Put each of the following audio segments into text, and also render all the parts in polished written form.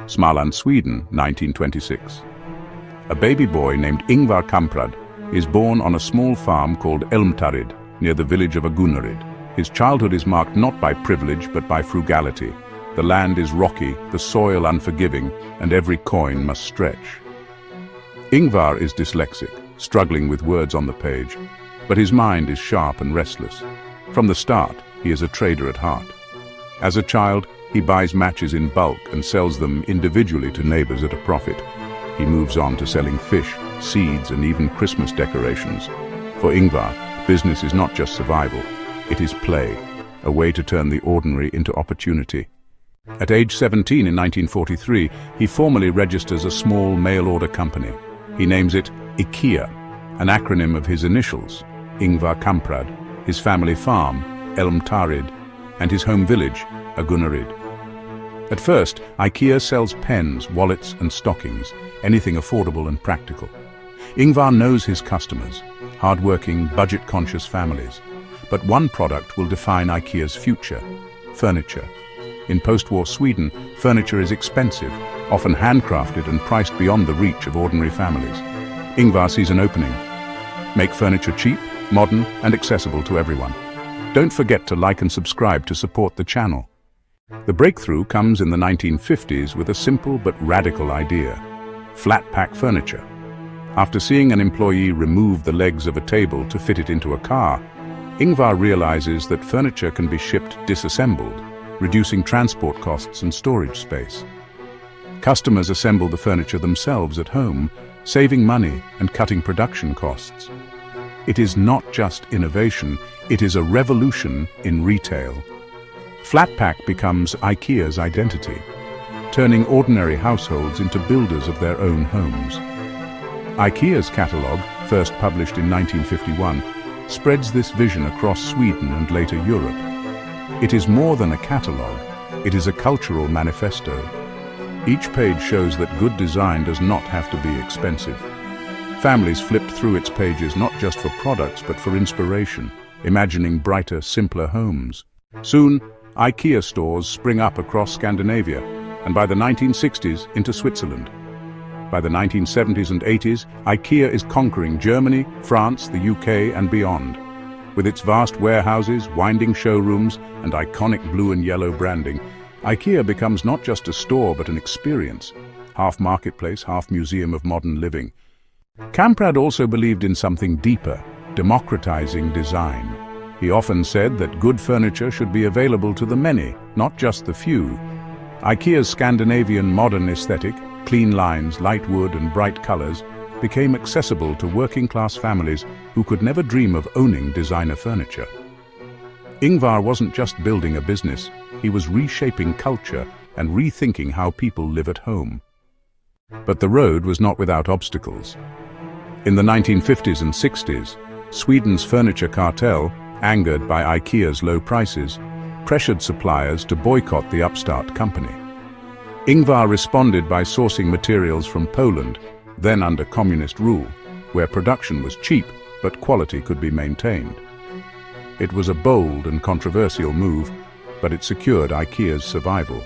Småland, Sweden, 1926. A baby boy named Ingvar Kamprad is born on a small farm called Älmtarid, near the village of Agunnaryd. His childhood is marked not by privilege but by frugality. The land is rocky, the soil unforgiving, and every coin must stretch. Ingvar is dyslexic, struggling with words on the page, but his mind is sharp and restless. From the start, he is a trader at heart. As a child, he buys matches in bulk and sells them individually to neighbors at a profit. He moves on to selling fish, seeds, and even Christmas decorations. For Ingvar, business is not just survival, it is play, a way to turn the ordinary into opportunity. At age 17 in 1943, he formally registers a small mail-order company. He names it IKEA, an acronym of his initials, Ingvar Kamprad, his family farm, Älmtarid, and his home village, Agunnaryd. At first, IKEA sells pens, wallets, and stockings, anything affordable and practical. Ingvar knows his customers, hard-working, budget-conscious families. But one product will define IKEA's future: furniture. In post-war Sweden, furniture is expensive, often handcrafted and priced beyond the reach of ordinary families. Ingvar sees an opening. Make furniture cheap, modern, and accessible to everyone. Don't forget to like and subscribe to support the channel. The breakthrough comes in the 1950s with a simple but radical idea: flat-pack furniture. After seeing an employee remove the legs of a table to fit it into a car, Ingvar realizes that furniture can be shipped disassembled, reducing transport costs and storage space. Customers assemble the furniture themselves at home, saving money and cutting production costs. It is not just innovation, it is a revolution in retail. Flatpack becomes IKEA's identity, turning ordinary households into builders of their own homes. IKEA's catalogue, first published in 1951, spreads this vision across Sweden and later Europe. It is more than a catalogue, it is a cultural manifesto. Each page shows that good design does not have to be expensive. Families flipped through its pages not just for products but for inspiration, imagining brighter, simpler homes. Soon, IKEA stores spring up across Scandinavia, and by the 1960s into Switzerland. By the 1970s and 80s, IKEA is conquering Germany, France, the UK, and beyond. With its vast warehouses, winding showrooms, and iconic blue and yellow branding, IKEA becomes not just a store but an experience, half marketplace, half museum of modern living. Kamprad also believed in something deeper: democratizing design. He often said that good furniture should be available to the many, not just the few. IKEA's Scandinavian modern aesthetic, clean lines, light wood, and bright colors, became accessible to working-class families who could never dream of owning designer furniture. Ingvar wasn't just building a business, he was reshaping culture and rethinking how people live at home. But the road was not without obstacles. In the 1950s and 60s, Sweden's furniture cartel, angered by IKEA's low prices, pressured suppliers to boycott the upstart company. Ingvar responded by sourcing materials from Poland, then under communist rule, where production was cheap but quality could be maintained. It was a bold and controversial move, but it secured IKEA's survival.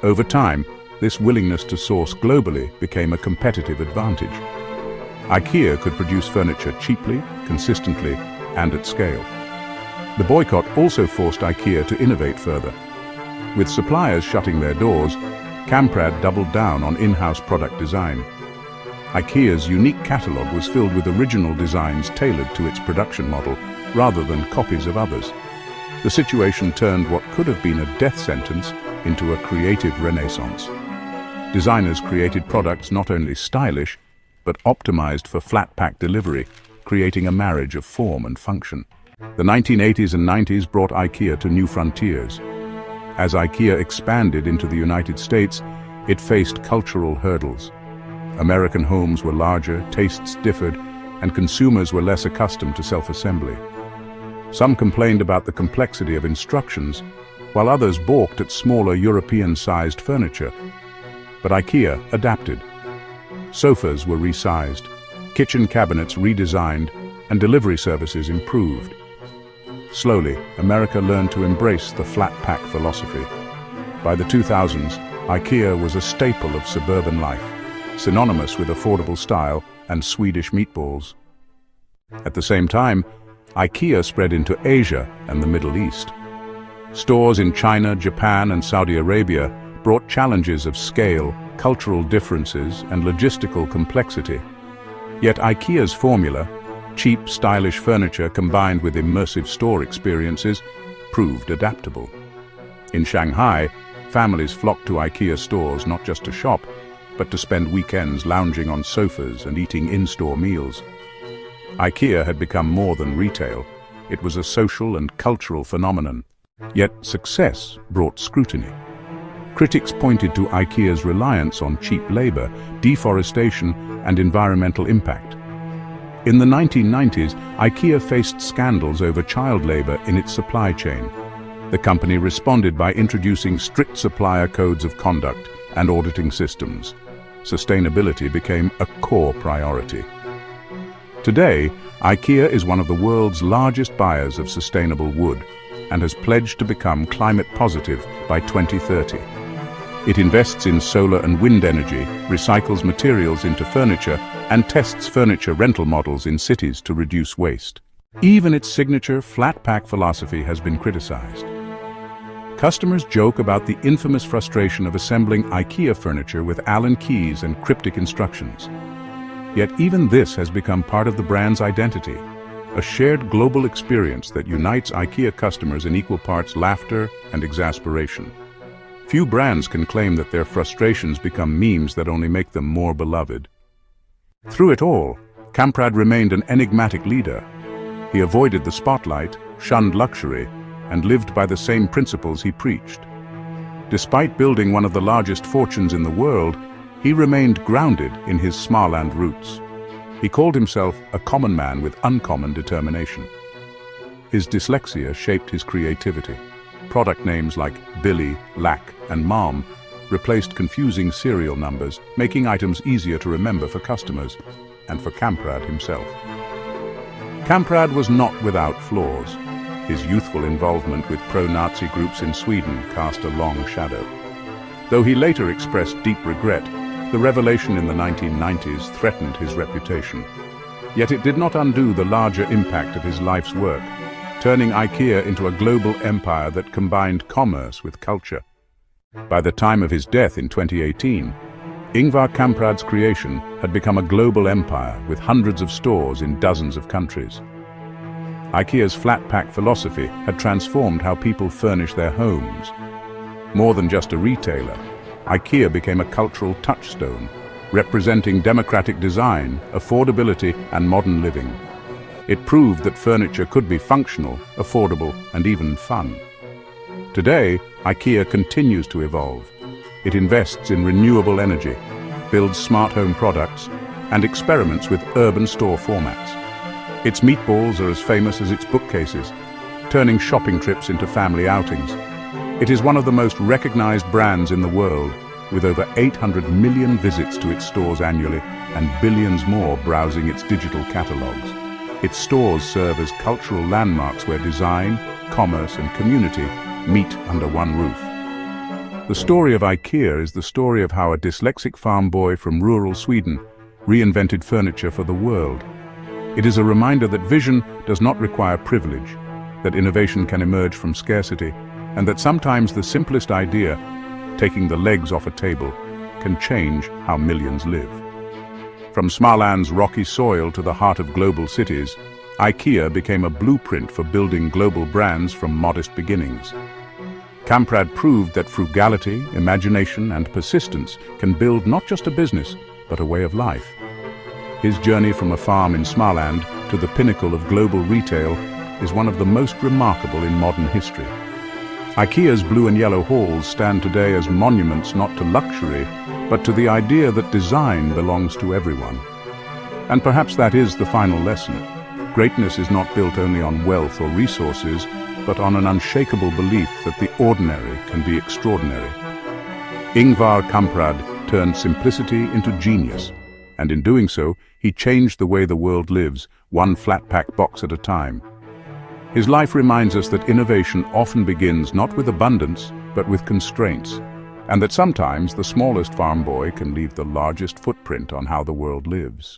Over time, this willingness to source globally became a competitive advantage. IKEA could produce furniture cheaply, consistently, and at scale. The boycott also forced IKEA to innovate further. With suppliers shutting their doors, Kamprad doubled down on in-house product design. IKEA's unique catalogue was filled with original designs tailored to its production model, rather than copies of others. The situation turned what could have been a death sentence into a creative renaissance. Designers created products not only stylish, but optimized for flat-pack delivery, creating a marriage of form and function. The 1980s and 90s brought IKEA to new frontiers. As IKEA expanded into the United States, it faced cultural hurdles. American homes were larger, tastes differed, and consumers were less accustomed to self-assembly. Some complained about the complexity of instructions, while others balked at smaller European-sized furniture. But IKEA adapted. Sofas were resized, kitchen cabinets redesigned, and delivery services improved. Slowly, America learned to embrace the flat-pack philosophy. By the 2000s, IKEA was a staple of suburban life, synonymous with affordable style and Swedish meatballs. At the same time, IKEA spread into Asia and the Middle East. Stores in China, Japan, and Saudi Arabia brought challenges of scale, cultural differences, and logistical complexity. Yet IKEA's formula, cheap, stylish furniture combined with immersive store experiences, proved adaptable. In Shanghai, families flocked to IKEA stores not just to shop, but to spend weekends lounging on sofas and eating in-store meals. IKEA had become more than retail. It was a social and cultural phenomenon. Yet success brought scrutiny. Critics pointed to IKEA's reliance on cheap labor, deforestation, and environmental impact. In the 1990s, IKEA faced scandals over child labor in its supply chain. The company responded by introducing strict supplier codes of conduct and auditing systems. Sustainability became a core priority. Today, IKEA is one of the world's largest buyers of sustainable wood and has pledged to become climate positive by 2030. It invests in solar and wind energy, recycles materials into furniture, and tests furniture rental models in cities to reduce waste. Even its signature flat pack philosophy has been criticized. Customers joke about the infamous frustration of assembling IKEA furniture with Allen keys and cryptic instructions. Yet even this has become part of the brand's identity, a shared global experience that unites IKEA customers in equal parts laughter and exasperation. Few brands can claim that their frustrations become memes that only make them more beloved. Through it all, Kamprad remained an enigmatic leader. He avoided the spotlight, shunned luxury, and lived by the same principles he preached. Despite building one of the largest fortunes in the world, he remained grounded in his Småland roots. He called himself a common man with uncommon determination. His dyslexia shaped his creativity. Product names like Billy, Lack, and Mom replaced confusing serial numbers, making items easier to remember for customers and for Kamprad himself. Kamprad was not without flaws. His youthful involvement with pro-Nazi groups in Sweden cast a long shadow. Though he later expressed deep regret, the revelation in the 1990s threatened his reputation. Yet it did not undo the larger impact of his life's work, turning IKEA into a global empire that combined commerce with culture. By the time of his death in 2018, Ingvar Kamprad's creation had become a global empire with hundreds of stores in dozens of countries. IKEA's flat pack philosophy had transformed how people furnish their homes. More than just a retailer, IKEA became a cultural touchstone, representing democratic design, affordability, and modern living. It proved that furniture could be functional, affordable, and even fun. Today, IKEA continues to evolve. It invests in renewable energy, builds smart home products, and experiments with urban store formats. Its meatballs are as famous as its bookcases, turning shopping trips into family outings. It is one of the most recognized brands in the world, with over 800 million visits to its stores annually and billions more browsing its digital catalogs. Its stores serve as cultural landmarks where design, commerce, and community meet under one roof. The story of IKEA is the story of how a dyslexic farm boy from rural Sweden reinvented furniture for the world. It is a reminder that vision does not require privilege, that innovation can emerge from scarcity, and that sometimes the simplest idea, taking the legs off a table, can change how millions live. From Småland's rocky soil to the heart of global cities, IKEA became a blueprint for building global brands from modest beginnings. Kamprad proved that frugality, imagination, and persistence can build not just a business, but a way of life. His journey from a farm in Småland to the pinnacle of global retail is one of the most remarkable in modern history. IKEA's blue and yellow halls stand today as monuments not to luxury, but to the idea that design belongs to everyone. And perhaps that is the final lesson. Greatness is not built only on wealth or resources, but on an unshakable belief that the ordinary can be extraordinary. Ingvar Kamprad turned simplicity into genius, and in doing so, he changed the way the world lives, one flat-pack box at a time. His life reminds us that innovation often begins not with abundance, but with constraints. and that sometimes the smallest farm boy can leave the largest footprint on how the world lives.